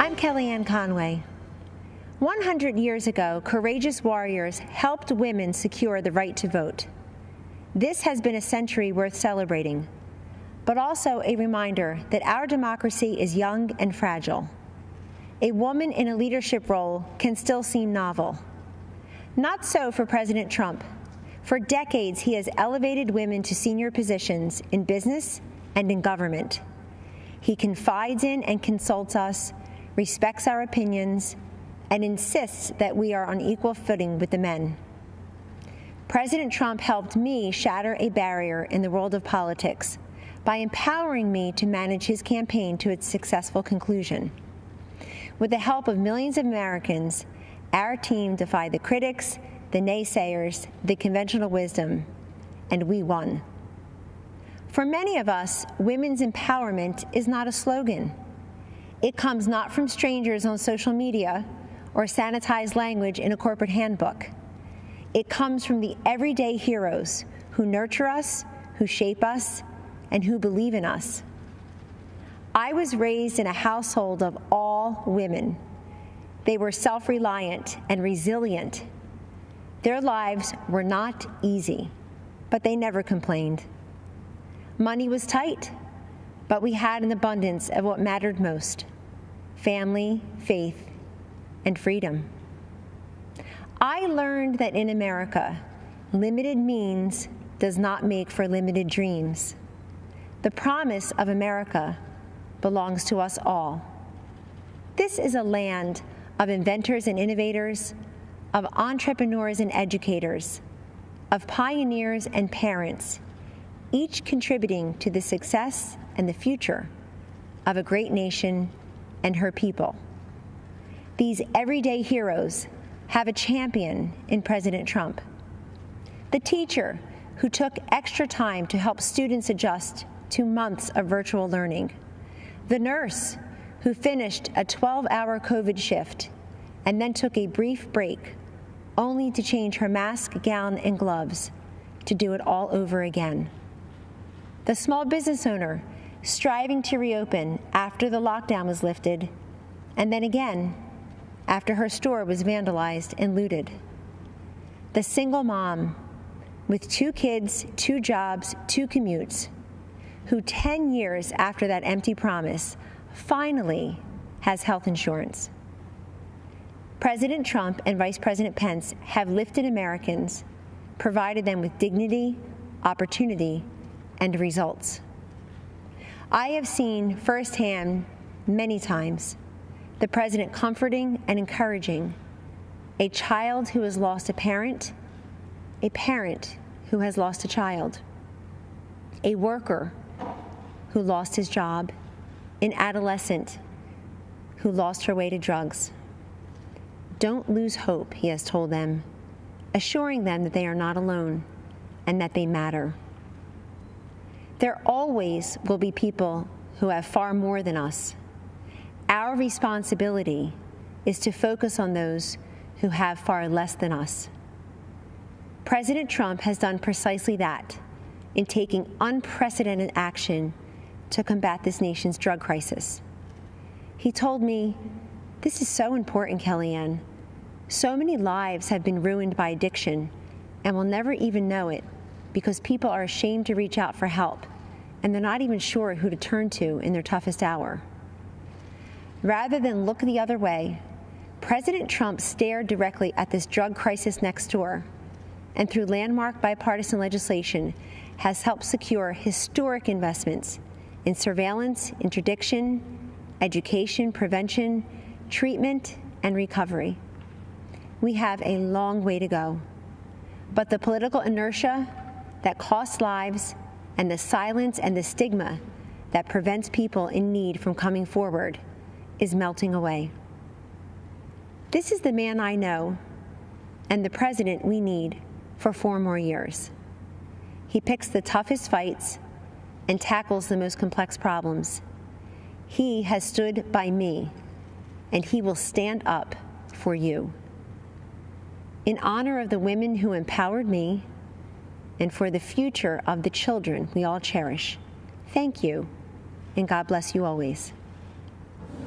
I'm Kellyanne Conway. 100 years ago, courageous warriors helped women secure the right to vote. This has been a century worth celebrating, but also a reminder that our democracy is young and fragile. A woman in a leadership role can still seem novel. Not so for President Trump. For decades, he has elevated women to senior positions in business and in government. He confides in and consults us, respects our opinions, and insists that we are on equal footing with the men. President Trump helped me shatter a barrier in the world of politics by empowering me to manage his campaign to its successful conclusion. With the help of millions of Americans, our team defied the critics, the naysayers, the conventional wisdom, and we won. For many of us, women's empowerment is not a slogan. It comes not from strangers on social media or sanitized language in a corporate handbook. It comes from the everyday heroes who nurture us, who shape us, and who believe in us. I was raised in a household of all women. They were self-reliant and resilient. Their lives were not easy, but they never complained. Money was tight, but we had an abundance of what mattered most: family, faith, and freedom. I learned that in America, limited means does not make for limited dreams. The promise of America belongs to us all. This is a land of inventors and innovators, of entrepreneurs and educators, of pioneers and parents, each contributing to the success and the future of a great nation and her people. These everyday heroes have a champion in President Trump. The teacher who took extra time to help students adjust to months of virtual learning. The nurse who finished a 12-hour COVID shift and then took a brief break only to change her mask, gown, and gloves to do it all over again. The small business owner striving to reopen after the lockdown was lifted, and then again after her store was vandalized and looted. The single mom with 2 kids, 2 jobs, 2 commutes, who 10 years after that empty promise finally has health insurance. President Trump and Vice President Pence have lifted Americans, provided them with dignity, opportunity, and results. I have seen firsthand many times the president comforting and encouraging a child who has lost a parent who has lost a child, a worker who lost his job, an adolescent who lost her way to drugs. Don't lose hope, he has told them, assuring them that they are not alone and that they matter. There always will be people who have far more than us. Our responsibility is to focus on those who have far less than us. President Trump has done precisely that in taking unprecedented action to combat this nation's drug crisis. He told me, "This is so important, Kellyanne. So many lives have been ruined by addiction and will never even know it because people are ashamed to reach out for help, and they're not even sure who to turn to in their toughest hour." Rather than look the other way, President Trump stared directly at this drug crisis next door, and through landmark bipartisan legislation has helped secure historic investments in surveillance, interdiction, education, prevention, treatment, and recovery. We have a long way to go, but the political inertia that costs lives and the silence and the stigma that prevents people in need from coming forward is melting away. This is the man I know and the president we need for 4 more years. He picks the toughest fights and tackles the most complex problems. He has stood by me, and he will stand up for you. In honor of the women who empowered me and for the future of the children we all cherish, thank you, and God bless you always.